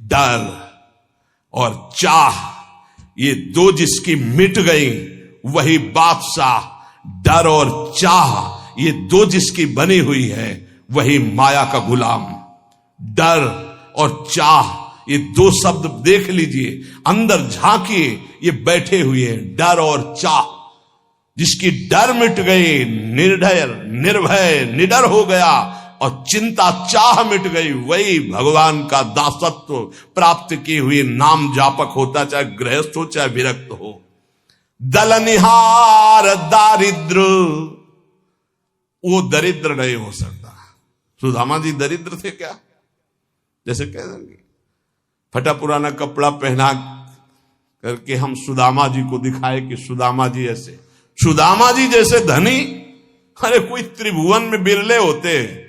डर और चाह, ये दो जिसकी मिट गई वही बादशाह। डर और चाह, ये दो जिसकी बनी हुई है वही माया का गुलाम। डर और चाह, ये दो शब्द देख लीजिए, अंदर झांकिए, ये बैठे हुए हैं। डर और चाह, जिसकी डर मिट गई, निर्भय निर्भय निडर हो गया, और चिंता चाह मिट गई, वही भगवान का दासत्व प्राप्त किए हुए नाम जापक होता, चाहे गृहस्थ हो चाहे विरक्त हो। दलनिहार दारिद्र, वो दरिद्र नहीं हो सकता। सुदामा जी दरिद्र थे क्या? जैसे कह देंगे फटा पुराना कपड़ा पहना करके हम सुदामा जी को दिखाए कि सुदामा जी ऐसे, सुदामा जी जैसे धनी, अरे कोई त्रिभुवन में बिरले होते हैं।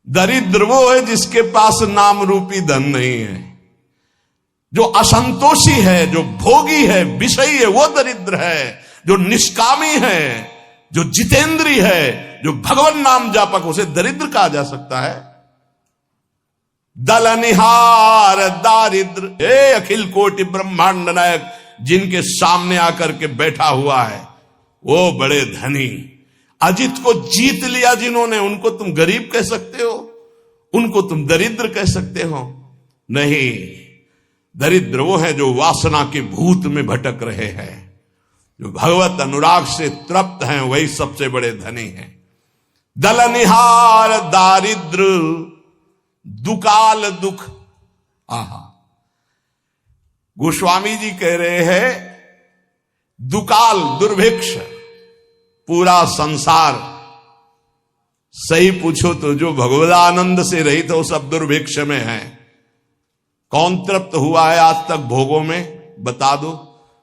दरिद्र वो है जिसके पास नाम रूपी धन नहीं है, जो असंतोषी है, जो भोगी है, विषयी है, वो दरिद्र है। जो निष्कामी है, जो जितेंद्री है, जो भगवान नाम जापक, उसे दरिद्र कहा जा सकता है। दलनिहार दारिद्र, हे अखिल कोटि ब्रह्मांड नायक, जिनके सामने आकर के बैठा हुआ है वो बड़े धनी। अजित को जीत लिया जिन्होंने, उनको तुम गरीब कह सकते हो? उनको तुम दरिद्र कह सकते हो? नहीं, दरिद्र वो है जो वासना के भूत में भटक रहे हैं, जो भगवत अनुराग से तृप्त हैं, वही सबसे बड़े धनी हैं। दलनिहार दारिद्र, दुकाल दुख। आहा, गोस्वामी जी कह रहे हैं दुकाल दुर्भिक्ष, पूरा संसार सही पूछो तो जो भगवदानंद से रहित हो सब दुर्भिक्ष में है। कौन तृप्त हुआ है आज तक भोगों में? बता दो।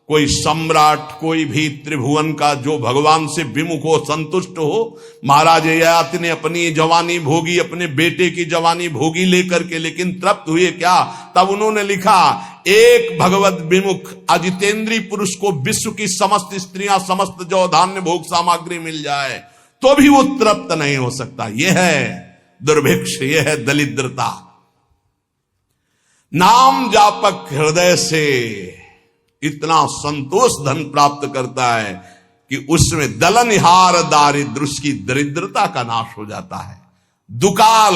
कोई सम्राट, कोई भी त्रिभुवन का जो भगवान से विमुख हो, संतुष्ट हो। महाराज ययाति ने अपनी जवानी भोगी, अपने बेटे की जवानी भोगी लेकर के, लेकिन तृप्त हुए क्या? तब उन्होंने लिखा, एक भगवत विमुख अजितेंद्री पुरुष को विश्व की समस्त स्त्रियां, समस्त जो धान्य भोग सामग्री मिल जाए तो भी वो तृप्त नहीं हो सकता। यह है दुर्भिक्ष, यह है दरिद्रता। नाम जापक हृदय से इतना संतोष धन प्राप्त करता है कि उसमें दलनिहार दारिद्र, उसकी दरिद्रता का नाश हो जाता है। दुकाल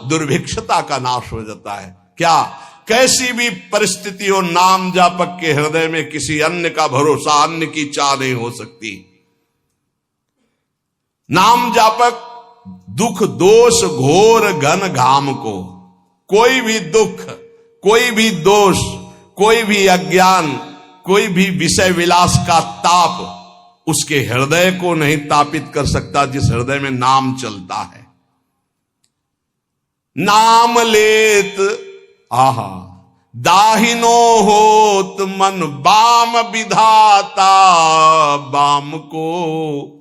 दुर्भिक्षता का नाश हो जाता है। क्या? कैसी भी परिस्थिति हो, नाम जापक के हृदय में किसी अन्य का भरोसा, अन्य की चाह नहीं हो सकती। नाम जापक दुख दोष घोर घन घाम को, कोई भी दुख, कोई भी दोष, कोई भी अज्ञान, कोई भी विषय विलास का ताप उसके हृदय को नहीं तापित कर सकता, जिस हृदय में नाम चलता है। नाम लेत आहा दाहिनो होत मन बाम विधाता, बाम को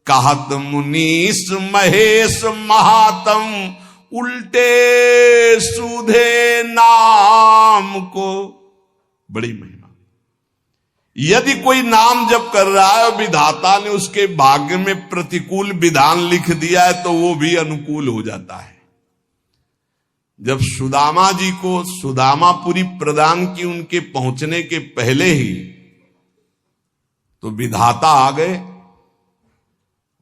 कहत मुनीस महेश महात्म, उल्टे सूधे नाम को। बड़ी महिमा। यदि कोई नाम जप कर रहा है, विधाता ने उसके भाग्य में प्रतिकूल विधान लिख दिया है, तो वो भी अनुकूल हो जाता है। जब सुदामा जी को सुदामापुरी प्रदान की, उनके पहुंचने के पहले ही तो विधाता आ गए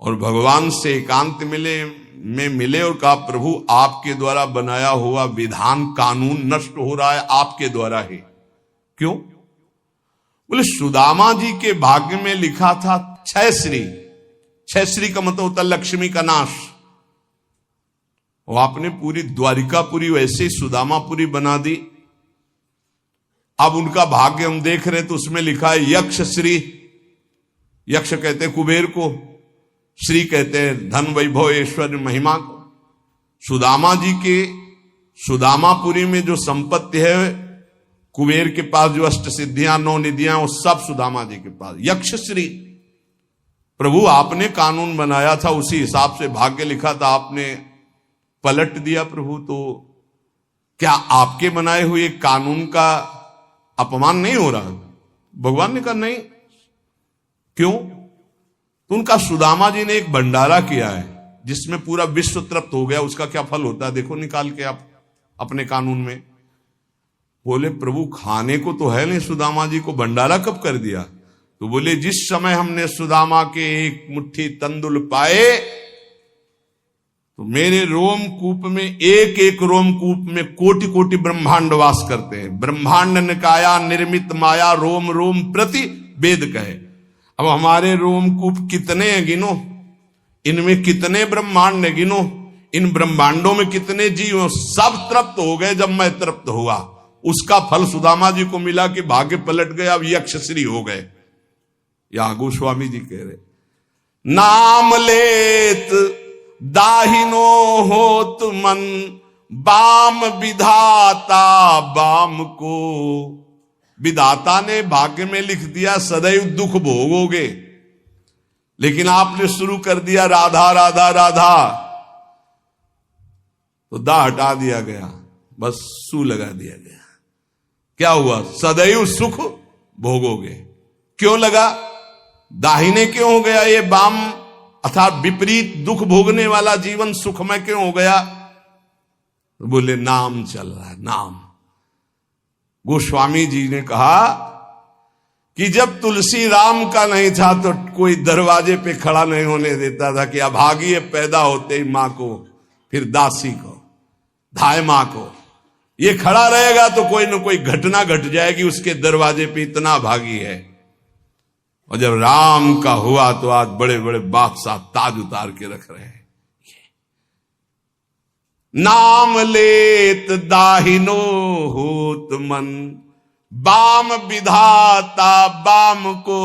और भगवान से एकांत मिले और कहा, प्रभु आपके द्वारा बनाया हुआ विधान कानून नष्ट हो रहा है, आपके द्वारा ही। क्यों? बोले सुदामा जी के भाग्य में लिखा था 6 श्री। 6 श्री का मतलब होता लक्ष्मी का नाश। वो आपने पूरी द्वारिकापुरी वैसे ही सुदामापुरी बना दी। अब उनका भाग्य हम देख रहे हैं तो उसमें लिखा है यक्ष श्री। यक्ष कहते हैं कुबेर को, श्री कहते हैं धन वैभव ऐश्वर्य महिमा को। सुदामा जी के सुदामापुरी में जो संपत्ति है, कुबेर के पास जो अष्ट सिद्धियां 9 निधियां, वो सब सुदामा जी के पास। यक्ष श्री। प्रभु आपने कानून बनाया था, उसी हिसाब से भाग्य लिखा था, आपने पलट दिया प्रभु, तो क्या आपके बनाए हुए कानून का अपमान नहीं हो रहा? भगवान ने कहा नहीं। क्यों? तो उनका सुदामा जी ने एक भंडारा किया है जिसमें पूरा विश्व तृप्त हो गया। उसका क्या फल होता है देखो निकाल के आप अपने कानून में। बोले प्रभु खाने को तो है नहीं, सुदामा जी को भंडारा कब कर दिया? तो बोले जिस समय हमने सुदामा के एक मुट्ठी तंदुल पाए तो मेरे रोमकूप में, एक एक रोमकूप में कोटि कोटि ब्रह्मांड वास करते हैं। ब्रह्मांड निकाया निर्मित माया रोम रोम प्रति वेद कहे। अब हमारे रोमकूप कितने हैं गिनो, इनमें कितने ब्रह्मांड है गिनो, इन ब्रह्मांडों में कितने जीव, सब तृप्त हो गए जब मैं तृप्त हुआ। उसका फल सुदामा जी को मिला कि भाग्य पलट गया, अब यक्षश्री हो गए। या गोस्वामी जी कह रहे नाम लेत दाहिनो होत मन, बाम विधाता बाम को। विधाता ने भाग्य में लिख दिया सदैव दुख भोगोगे, लेकिन आपने शुरू कर दिया राधा राधा राधा, तो दा हटा दिया गया, बस सू लगा दिया गया। क्या हुआ? सदैव सुख भोगोगे। क्यों लगा? दाहिने क्यों हो गया ये बाम, अर्थात विपरीत दुख भोगने वाला जीवन सुखमय क्यों हो गया? तो बोले नाम चल रहा है, नाम। गोस्वामी जी ने कहा कि जब तुलसी राम का नहीं था तो कोई दरवाजे पे खड़ा नहीं होने देता था कि अभागी पैदा होते ही मां को, फिर दासी को, धाय मां को। ये खड़ा रहेगा तो कोई न कोई घटना घट जाएगी उसके दरवाजे पे, इतना भागी है। और जब राम का हुआ तो आज बड़े बड़े बादशाह ताज उतार के रख रहे हैं। नाम लेत दाहिनो होत मन, बाम विधाता बाम को।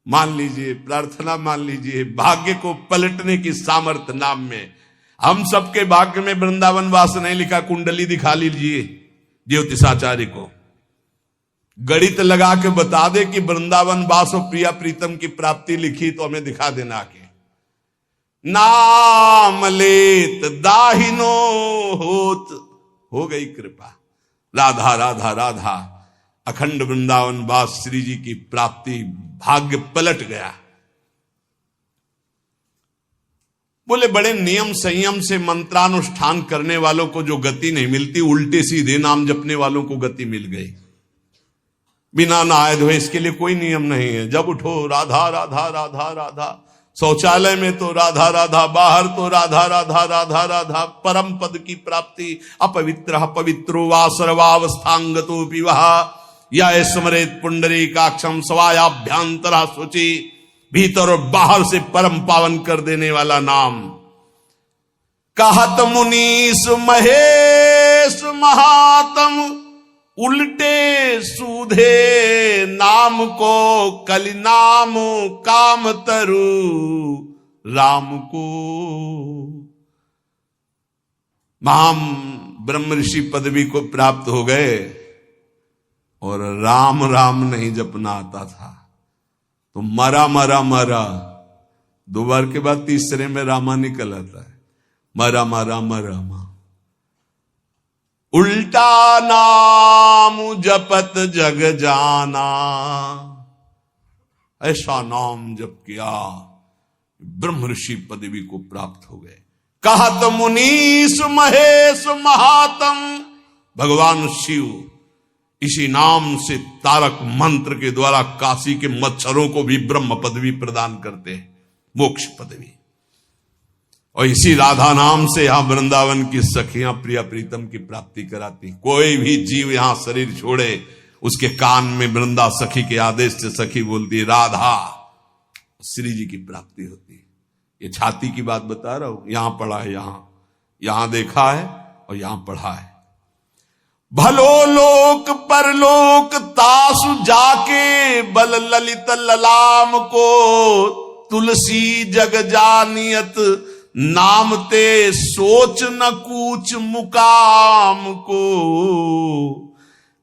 मान लीजिए, प्रार्थना मान लीजिए, भाग्य को पलटने की सामर्थ्य नाम में। हम सबके भाग्य में वृंदावन वास नहीं लिखा, कुंडली दिखा लीजिए ज्योतिषाचार्य को, गणित लगा के बता दे कि वृंदावन वास और प्रिया प्रीतम की प्राप्ति लिखी तो हमें दिखा देना के। नाम लेत दाहिनो होत, हो गई कृपा, राधा राधा राधा, अखंड वृंदावन वास श्री जी की प्राप्ति, भाग्य पलट गया। बोले बड़े नियम संयम से मंत्रानुष्ठान करने वालों को जो गति नहीं मिलती, उल्टे सीधे नाम जपने वालों को गति मिल गई। बिना नहाए धोए, इसके लिए कोई नियम नहीं है। जब उठो राधा राधा राधा राधा, शौचालय में तो राधा राधा, बाहर तो राधा राधा राधा राधा। परम पद की प्राप्ति अपवित्र पवित्रो वा सर्वावस्थांगतो विवाह, या स्मरेत पुंडरीकाक्षम स्वायाभ्यांतरा शुचि। भीतर और बाहर से परम पावन कर देने वाला नाम। कहत मुनीस महेश महात्म, उल्टे सूधे नाम को, कलि नाम काम तरु राम को। महाम ब्रह्म ऋषि पदवी को प्राप्त हो गए और राम राम नहीं जपना आता था तो मरा मरा मरा, दो बार के बाद तीसरे में रामा निकल आता है, मरा मरा मरा मा। उल्टा नाम जपत जग जाना, ऐसा नाम जप किया ब्रह्म ऋषि पदवी को प्राप्त हो गए। कहत मुनीस महेश महात्म, भगवान शिव इसी नाम से तारक मंत्र के द्वारा काशी के मच्छरों को भी ब्रह्म पदवी प्रदान करते हैं, मोक्ष पदवी। और इसी राधा नाम से यहां वृंदावन की सखियां प्रिया प्रीतम की प्राप्ति कराती। कोई भी जीव यहां शरीर छोड़े, उसके कान में वृंदा सखी के आदेश से सखी बोलती राधा, श्री जी की प्राप्ति होती है। ये छाती की बात बता रहा हूं, यहां पढ़ा है, यहां देखा है और यहां पढ़ा है। भलो लोक परलोक तासु जाके, बल ललित ललाम को। तुलसी जग जानियत नाम ते, सोच न कूच मुकाम को।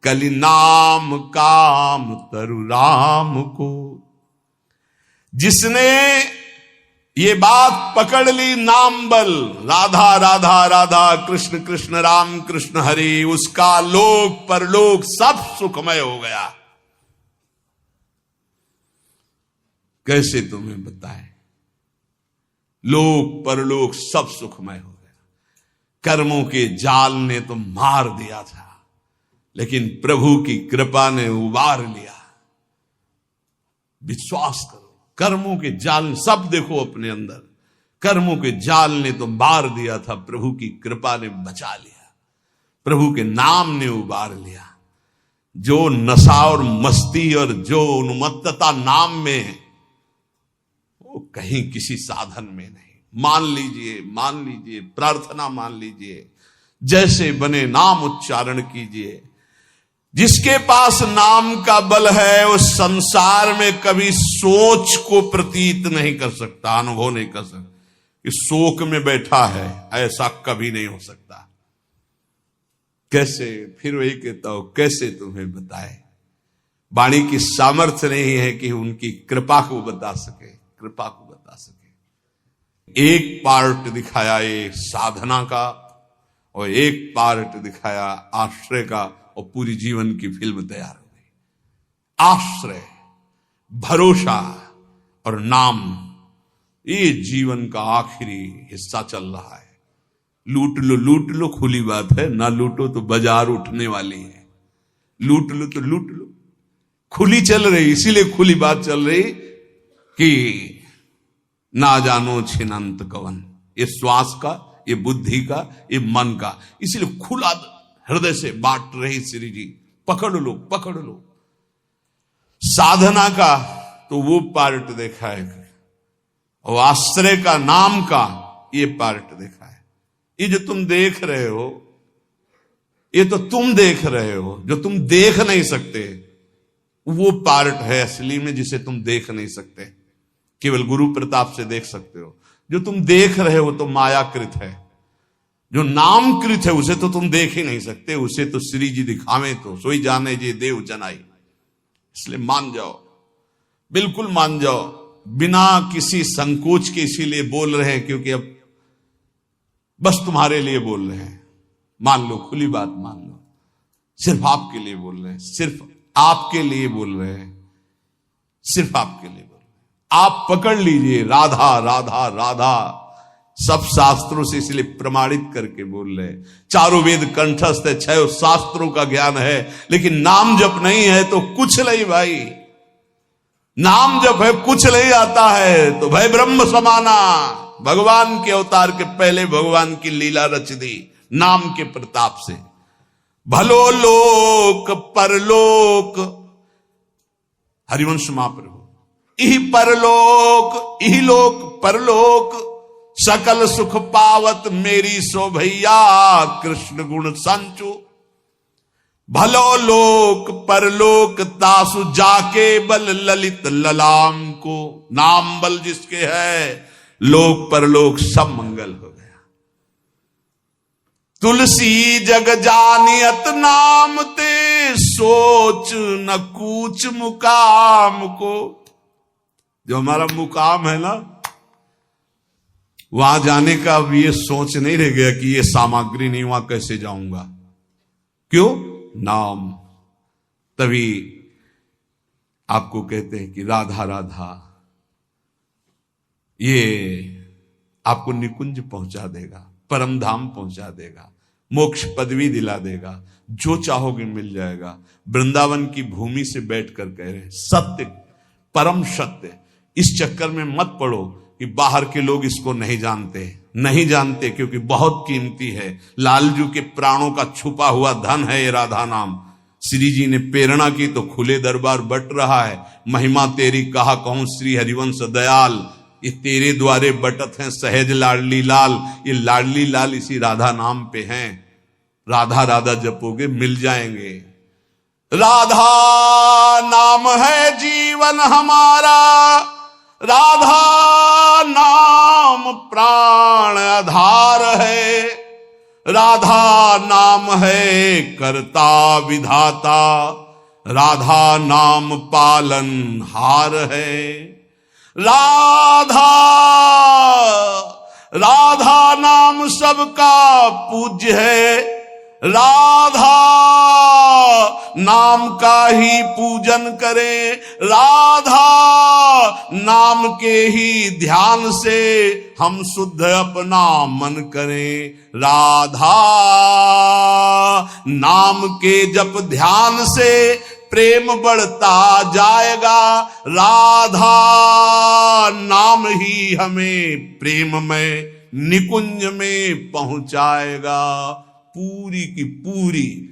कलि नाम काम तरु राम को। जिसने ये बात पकड़ ली, नाम बल, राधा राधा राधा, कृष्ण कृष्ण राम कृष्ण हरि, उसका लोक परलोक सब सुखमय हो गया। कैसे तुम्हें बताएं? लोक परलोक सब सुखमय हो गया। कर्मों के जाल ने तो मार दिया था, लेकिन प्रभु की कृपा ने उबार लिया। विश्वास करो, कर्मों के जाल सब देखो अपने अंदर, कर्मों के जाल ने तो मार दिया था, प्रभु की कृपा ने बचा लिया, प्रभु के नाम ने उबार लिया। जो नशा और मस्ती और जो उन्मत्तता नाम में है, वो कहीं किसी साधन में नहीं। मान लीजिए, प्रार्थना मान लीजिए, जैसे बने नाम उच्चारण कीजिए। जिसके पास नाम का बल है वो संसार में कभी सोच को प्रतीत नहीं कर सकता, अनुभव नहीं कर सकता कि शोक में बैठा है, ऐसा कभी नहीं हो सकता। कैसे? फिर वही कहता हूं, कैसे तुम्हें बताए। वाणी की सामर्थ्य नहीं है कि उनकी कृपा को बता सके, कृपा को बता सके। एक पार्ट दिखाया ये साधना का और एक पार्ट दिखाया आश्रय का, और पूरी जीवन की फिल्म तैयार हो गई। आश्रय, भरोसा और नाम, ये जीवन का आखिरी हिस्सा चल रहा है। लूट लो, खुली बात है, ना लूटो तो बाजार उठने वाली है। लूट लो, खुली चल रही, इसीलिए खुली बात चल रही कि ना जानो छिनंत कवन, ये श्वास का, ये बुद्धि का, ये मन का, इसीलिए खुला हृदय से बांट रही श्री जी। पकड़ लो। साधना का तो वो पार्ट देखा है, और आश्रय का, नाम का ये पार्ट देखा है। ये जो तुम देख रहे हो, ये तो तुम देख रहे हो, जो तुम देख नहीं सकते वो पार्ट है असली में, जिसे तुम देख नहीं सकते, केवल गुरु प्रताप से देख सकते हो। जो तुम देख रहे हो तो मायाकृत है, जो नामकृत है उसे तो तुम देख ही नहीं सकते, उसे तो श्री जी दिखावे तो सोई जाने जे देव जनाई। इसलिए मान जाओ, बिल्कुल मान जाओ, बिना किसी संकोच के। इसीलिए बोल रहे हैं क्योंकि अब बस तुम्हारे लिए बोल रहे हैं। मान लो, खुली बात मान लो, सिर्फ आपके लिए बोल रहे हैं, सिर्फ आपके लिए बोल रहे हैं, सिर्फ आपके लिए बोल रहे हैं। आप पकड़ लीजिए, राधा राधा राधा, सब शास्त्रों से इसलिए प्रमाणित करके बोल रहे हैं। चारों वेद कंठस्थ है, 6 शास्त्रों का ज्ञान है, लेकिन नाम जप नहीं है तो कुछ नहीं भाई। नाम जप है, कुछ नहीं आता है तो भय ब्रह्म समाना। भगवान के अवतार के पहले भगवान की लीला रच दी नाम के प्रताप से। भलो लोक परलोक, हरिवंश महाप्रभु, इहि परलोक, इहि लोक परलोक, सकल सुख पावत मेरी सो भैया, कृष्ण गुण संचु। भलो लोक परलोक तासु जाके बल ललित ललाम को। नाम बल जिसके है, लोक परलोक सब मंगल हो गया। तुलसी जग जानियत नाम ते, सोच न कूच मुकाम को। जो हमारा मुकाम है ना, वहां जाने का अब ये सोच नहीं रह गया कि ये सामग्री नहीं, वहां कैसे जाऊंगा। क्यों? नाम। तभी आपको कहते हैं कि राधा राधा, ये आपको निकुंज पहुंचा देगा, परम धाम पहुंचा देगा, मोक्ष पदवी दिला देगा, जो चाहोगे मिल जाएगा। वृंदावन की भूमि से बैठकर कह रहे हैं, सत्य, परम सत्य। इस चक्कर में मत पड़ो कि बाहर के लोग इसको नहीं जानते, क्योंकि बहुत कीमती है। लालजू के प्राणों का छुपा हुआ धन है ये राधा नाम। श्री जी ने प्रेरणा की तो खुले दरबार बट रहा है। महिमा तेरी कहा कहूं श्री हरिवंश दयाल, ये तेरे द्वारे बटत हैं सहज लाडली लाल। ये लाडली लाल इसी राधा नाम पे हैं। राधा राधा जपोगे मिल जाएंगे। राधा नाम है जीवन हमारा, राधा नाम प्राण आधार है, राधा नाम है कर्ता विधाता, राधा नाम पालन हार है। राधा राधा नाम सबका पूज्य है, राधा नाम का ही पूजन करें, राधा नाम के ही ध्यान से हम शुद्ध अपना मन करें। राधा नाम के जप ध्यान से प्रेम बढ़ता जाएगा। राधा नाम ही हमें प्रेम में निकुंज में पहुंचाएगा। पूरी की पूरी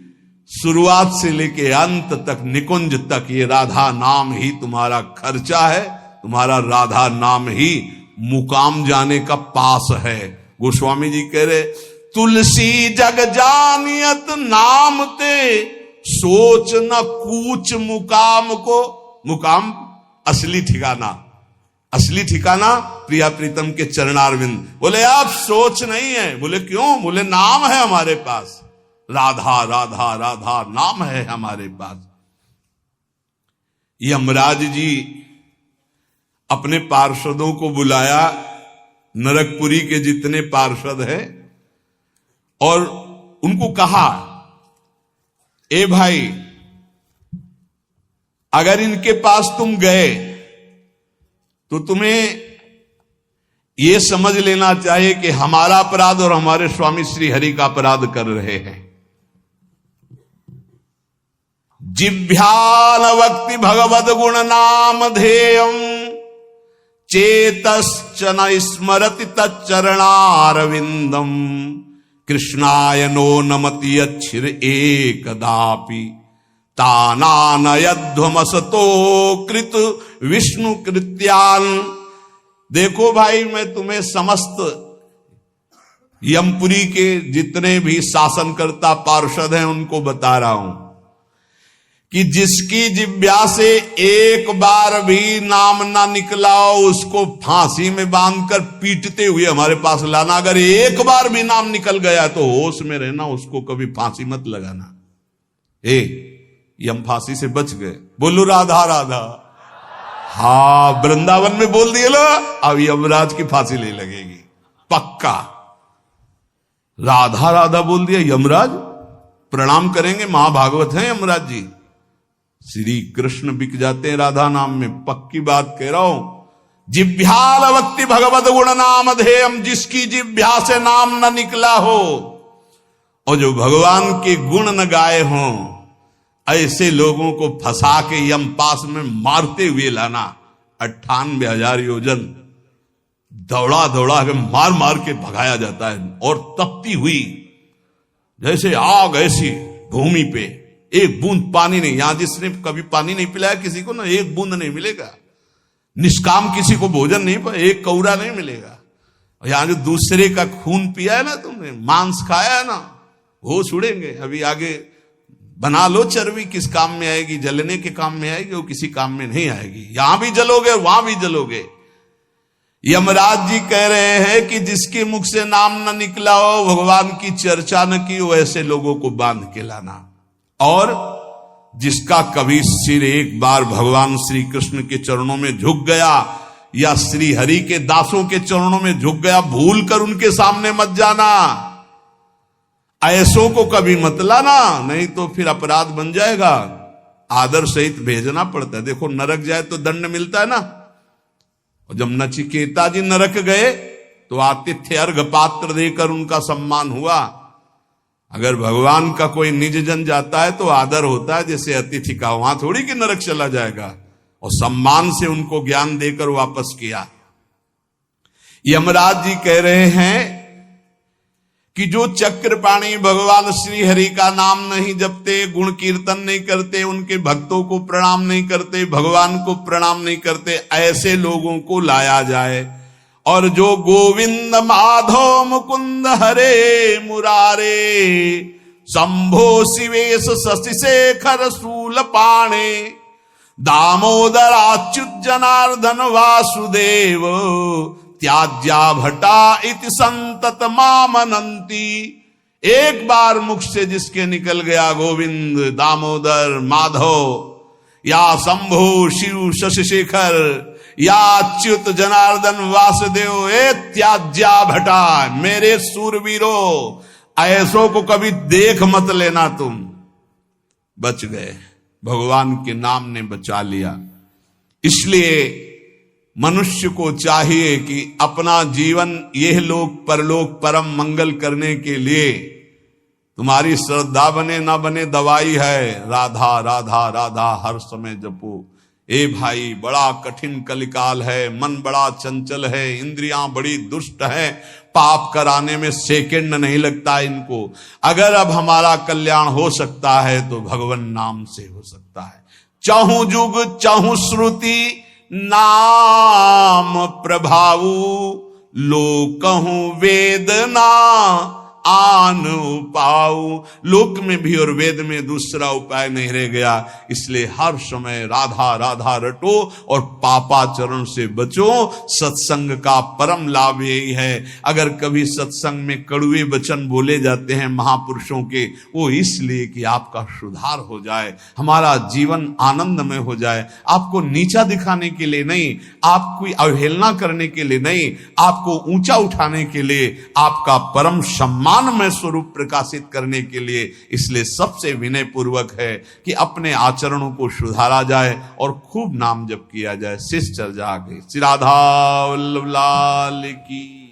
शुरुआत से लेके अंत तक, निकुंज तक, ये राधा नाम ही तुम्हारा खर्चा है, तुम्हारा राधा नाम ही मुकाम जाने का पास है। गोस्वामी जी कह रहे, तुलसी जग जानियत नाम ते सोच न कूच मुकाम को। मुकाम असली ठिकाना, असली ठिकाना प्रिया प्रीतम के चरणारविंद। बोले आप सोच नहीं है। बोले क्यों? बोले नाम है हमारे पास, राधा राधा राधा नाम है हमारे पास। यमराज जी अपने पार्षदों को बुलाया, नरकपुरी के जितने पार्षद हैं, और उनको कहा, ए भाई, अगर इनके पास तुम गए तो तुम्हें यह समझ लेना चाहिए कि हमारा अपराध और हमारे स्वामी श्री हरि का अपराध कर रहे हैं। जिभ्यान वक्ति भगवद गुण नाम धेयम चेतश्च न स्मरति तच्चरणारविंदम कृष्णाय नो नमति यच्छिर एकदापि तानानयध्वमसतो कृत विष्णु कृत्यान। देखो भाई, मैं तुम्हें समस्त यमपुरी के जितने भी शासनकर्ता पार्षद हैं उनको बता रहा हूं कि जिसकी जिह्वा से एक बार भी नाम ना निकला हो उसको फांसी में बांधकर पीटते हुए हमारे पास लाना। अगर एक बार भी नाम निकल गया तो होश में रहना, उसको कभी फांसी मत लगाना। यम फांसी से बच गए। बोलो राधा राधा। हाँ, वृंदावन में बोल दिए लो, अब यमराज की फांसी ले लगेगी पक्का। राधा राधा बोल दिया, यमराज प्रणाम करेंगे। महाभागवत हैं यमराज जी, श्री कृष्ण बिक जाते हैं राधा नाम में, पक्की बात कह रहा हूं। जिभ्याल भक्ति भगवत गुण नाम धेयम, जिसकी जिभ्या से नाम न निकला हो और जो भगवान के गुण न गाए हों, ऐसे लोगों को फंसा के यम पास में मारते हुए लाना। 98,000 योजन दौड़ा दौड़ा के मार मार के भगाया जाता है, और तपती हुई जैसे आग ऐसी भूमि पे, एक बूंद पानी नहीं। यहां जिसने कभी पानी नहीं पिलाया किसी को ना, एक बूंद नहीं मिलेगा। निष्काम किसी को भोजन नहीं, पर एक कौरा नहीं मिलेगा। यहां जो दूसरे का खून पिया है ना तुमने, मांस खाया है ना, वो छुड़ेंगे। अभी आगे बना लो चर्बी, किस काम में आएगी? जलने के काम में आएगी, वो किसी काम में नहीं आएगी। यहां भी जलोगे वहां भी जलोगे। यमराज जी कह रहे हैं कि जिसके मुख से नाम न निकला हो, भगवान की चर्चा न की हो, ऐसे लोगों को बांध के लाना। और जिसका कभी सिर एक बार भगवान श्री कृष्ण के चरणों में झुक गया या श्री हरि के दासों के चरणों में झुक गया, भूल कर उनके सामने मत जाना। ऐसों को कभी मत लाना, नहीं तो फिर अपराध बन जाएगा। आदर सहित भेजना पड़ता है। देखो, नरक जाए तो दंड मिलता है ना। और जब नचिकेता जी नरक गए तो आतिथ्य अर्घ पात्र देकर उनका सम्मान हुआ। अगर भगवान का कोई निज जन जाता है तो आदर होता है जैसे अतिथि का, वहां थोड़ी कि नरक चला जाएगा। और सम्मान से उनको ज्ञान देकर वापस किया। यमराज जी कह रहे हैं कि जो चक्रपाणी भगवान श्री हरि का नाम नहीं जपते, गुण कीर्तन नहीं करते, उनके भक्तों को प्रणाम नहीं करते, भगवान को प्रणाम नहीं करते, ऐसे लोगों को लाया जाए। और जो गोविंद माधव मुकुंद हरे मुरारे शंभो शिवेश शशि शेखर शूल पाणे दामोदर अच्युत जनार्दन वासुदेव त्याज्या भटा इति संतत मामनंती। एक बार मुख से जिसके निकल गया गोविंद, दामोदर, माधव या शंभु शिव शशि शेखर या अच्युत जनार्दन वासुदेव, ए त्याज्या भटा, मेरे सूरवीरों, ऐसों को कभी देख मत लेना। तुम बच गए, भगवान के नाम ने बचा लिया। इसलिए मनुष्य को चाहिए कि अपना जीवन यह लोक परलोक परम मंगल करने के लिए तुम्हारी श्रद्धा बने ना बने दवाई है, राधा राधा राधा हर समय जपो। ए भाई, बड़ा कठिन कलिकाल है, मन बड़ा चंचल है, इंद्रियां बड़ी दुष्ट हैं, पाप कराने में सेकंड नहीं लगता इनको। अगर अब हमारा कल्याण हो सकता है तो भगवान नाम से हो सकता है। चाहूं जुग चाहूं श्रुति नाम प्रभाऊ, लोकहूं वेदना आन उपाऊ। लोक में भी और वेद में दूसरा उपाय नहीं रह गया, इसलिए हर समय राधा राधा रटो और पापाचरण से बचो। सत्संग का परम लाभ यही है। अगर कभी सत्संग में कड़वे वचन बोले जाते हैं महापुरुषों के, वो इसलिए कि आपका सुधार हो जाए, हमारा जीवन आनंदमय हो जाए। आपको नीचा दिखाने के लिए नहीं, आपकी अवहेलना करने के लिए नहीं, आपको ऊंचा उठाने के लिए, आपका परम सम्मान में स्वरूप प्रकाशित करने के लिए। इसलिए सबसे विनय पूर्वक है कि अपने आचरणों को सुधारा जाए और खूब नाम जप किया जाए। शिष्ट चर्चा आ गई। श्री राधा वल्लभ लाल की।